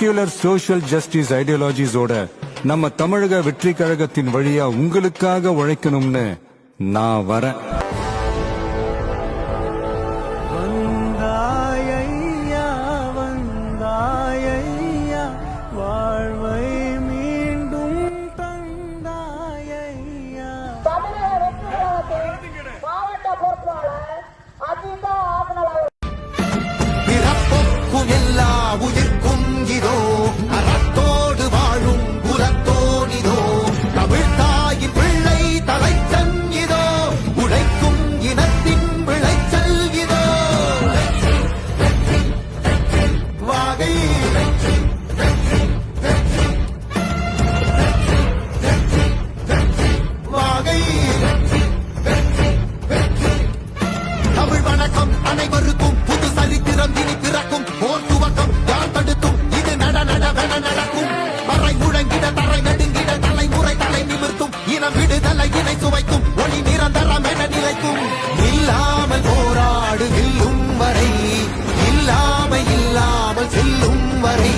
Secular social justice ஐடியாலஜிஸோட நம்ம தமிழக வெற்றி கழகத்தின் வழியா உங்களுக்காக உழைக்கணும்னு நான் வரேன். வந்தாயையா வந்தாயையா வாழ்வை மீண்டும் தந்தாயையா. தமிழக வெற்றி கழகத்தின் மாவட்ட பொறுப்பாளர் அதிக ஆவணர் பிறப்புக்கும் எல்லா உயிர்க்கும் இதோ அறத்தோடு வாழும் புறத்தோடிதோ தமிழ்தாயின் பிள்ளை தலைச்சன் இதோ உழைக்கும் இனத்தின் விளைச்சல் இதோ வாகை வாகை தமிழ் வணக்கம் அனைவருக்கும் புது சரித்திரம் இனி பிறக்கும் போர் துவக்கம் யார் தடுத்தும் இது நடவென நடக்கும் மறை முழங்கிட தரை நடுங்கிட தலைமுறை தலை நிமிர்த்தும் இனம் விடுதலை இணை சுவைக்கும் ஒளி நிரந்தரம் என நிலைக்கும் இல்லாமல் போராடு வெல்லும் வரை இல்லாமல் செல்லும் வரை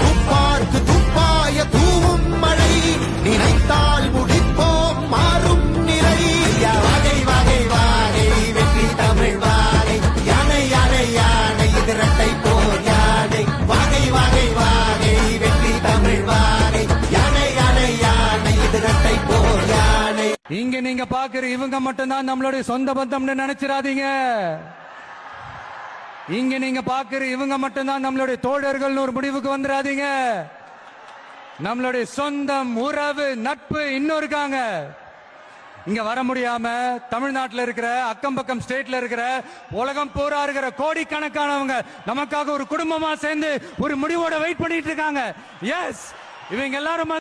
துப்பார்க்கு துப்பாய தூவும் மழை நினைத்தால் முடிப்போம் மாறும் நிலை வகை வகை வாகை வெற்றி தமிழ் வாகை யானை யானை யானை இது இரட்டை போர் யானை வாகை வாகை வாகை வெற்றி தமிழ் வாகை யானை யானை யானை இது இரட்டை போர் யானை. இங்க நீங்க பாக்குற இவங்க மட்டும்தான் நம்மளுடைய சொந்த பந்தம்னு நினைச்சிடாதீங்க. இங்க நீங்க பாக்குற இவங்க மட்டும்தான் நம்மளுடைய தோழர்கள் ஒரு முடிவுக்கு வந்துடாதீங்க. நம்மளுடைய சொந்தம் உறவு நட்பு இன்னும் இருக்காங்க. இங்க வர முடியாம தமிழ்நாட்டில் இருக்கிற அக்கம் பக்கம் ஸ்டேட்ல இருக்கிற உலகம் பூரா இருக்கிற கோடிக்கணக்கானவங்க நமக்காக ஒரு குடும்பமா சேர்ந்து ஒரு முடிவோட வெயிட் பண்ணிட்டு இருக்காங்க. எஸ், இவங்க எல்லாரும்